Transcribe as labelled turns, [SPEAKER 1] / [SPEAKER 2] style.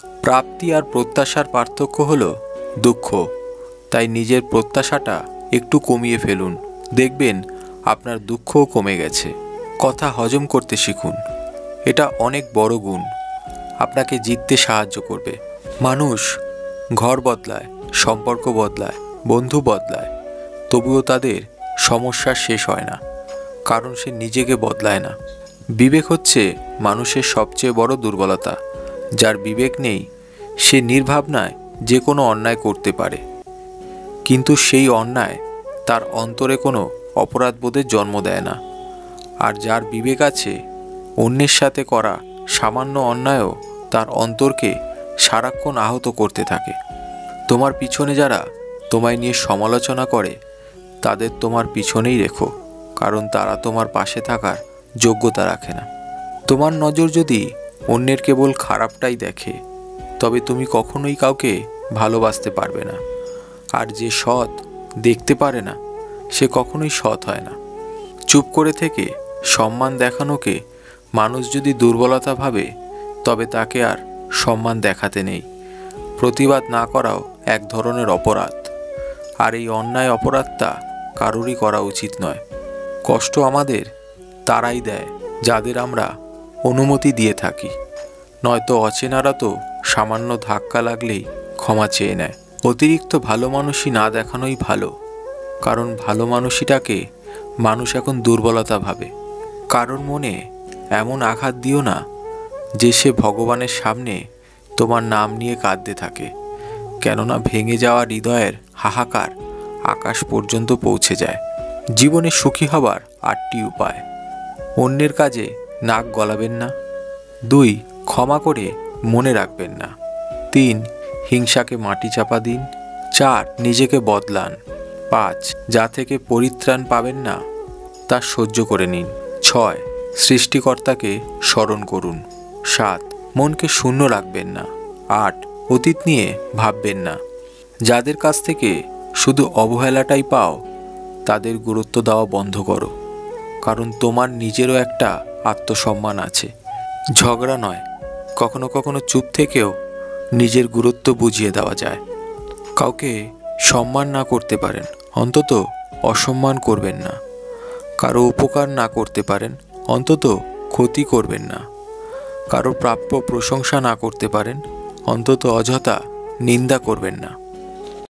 [SPEAKER 1] প্রাপ্তি আর প্রত্যাশার পার্থক্য হলো দুঃখ। তাই নিজের প্রত্যাশাটা একটু কমিয়ে ফেলুন, দেখবেন আপনার দুঃখও কমে গেছে। কথা হজম করতে শিখুন, এটা অনেক বড় গুণ, আপনাকে জিততে সাহায্য করবে। মানুষ ঘর বদলায়, সম্পর্ক বদলায়, বন্ধু বদলায়, তবুও তাদের সমস্যা শেষ হয় না, কারণ সে নিজেকে বদলায় না। বিবেক হচ্ছে মানুষের সবচেয়ে বড় দুর্বলতা। যার বিবেক নেই সে নির্ভাবনায় যে কোনো অন্যায় করতে পারে, কিন্তু সেই অন্যায় তার অন্তরে কোনো অপরাধবোধের জন্ম দেয় না। আর যার বিবেক আছে, অন্যের সাথে করা সামান্য অন্যায়ও তার অন্তরকে সারাক্ষণ আহত করতে থাকে। তোমার পিছনে যারা তোমায় নিয়ে সমালোচনা করে তাদের তোমার পিছনেই রেখো, কারণ তারা তোমার পাশে থাকার যোগ্যতা রাখে না। তোমার নজর যদি অন্যের কেবল খারাপটাই দেখে, তবে তুমি কখনোই কাউকে ভালোবাসতে পারবে না। আর যে সৎ দেখতে পারে না সে কখনোই সৎ হয় না। চুপ করে থেকে সম্মান দেখানোকে মানুষ যদি দুর্বলতা ভাবে, তবে তাকে আর সম্মান দেখাতে নেই। প্রতিবাদ না করাও এক ধরনের অপরাধ, আর এই অন্যায় অপরাধটা কারোরই করা উচিত নয়। কষ্ট আমাদের তারাই দেয় যাদের আমরা অনুমতি দিয়ে থাকি, নয়তো অচেনারা তো সামান্য ধাক্কা লাগলেই ক্ষমা চেয়ে নেয়। অতিরিক্ত ভালো মানুষই না দেখানোই ভালো, কারণ ভালো মানুষটাকে মানুষ এখন দুর্বলতা ভাবে। কারোর মনে এমন আঘাত দিও না যে সে ভগবানের সামনে তোমার নাম নিয়ে কাঁদতে থাকে, কেননা ভেঙে যাওয়া হৃদয়ের হাহাকার আকাশ পর্যন্ত পৌঁছে যায়। জীবনে সুখী হবার 8টি উপায়। অন্যের কাজে নাক গলাবেন না। 2. ক্ষমা করে মনে রাখবেন না। 3. হিংসাকে মাটি চাপা দিন। 4. নিজেকে বদলান। 5. যা থেকে পরিত্রাণ পাবেন না তা সহ্য করে নিন। 6. সৃষ্টিকর্তাকে স্মরণ করুন। 7. মনকে শূন্য রাখবেন না। 8. অতীত নিয়ে ভাববেন না। যাদের কাছ থেকে শুধু অবহেলাটাই পাও তাদের গুরুত্ব দেওয়া বন্ধ করো, কারণ তোমার নিজেরও একটা আত্মসম্মান আছে। ঝগড়া নয়, কখনো কখনো চুপ থেকেও নিজের গুরুত্ব বুঝিয়ে দেওয়া যায়। কাউকে সম্মান না করতে পারেন, অন্তত অসম্মান করবেন না। কারো উপকার না করতে পারেন, অন্তত ক্ষতি করবেন না। কারো প্রাপ্য প্রশংসা না করতে পারেন, অন্তত অযথা নিন্দা করবেন না।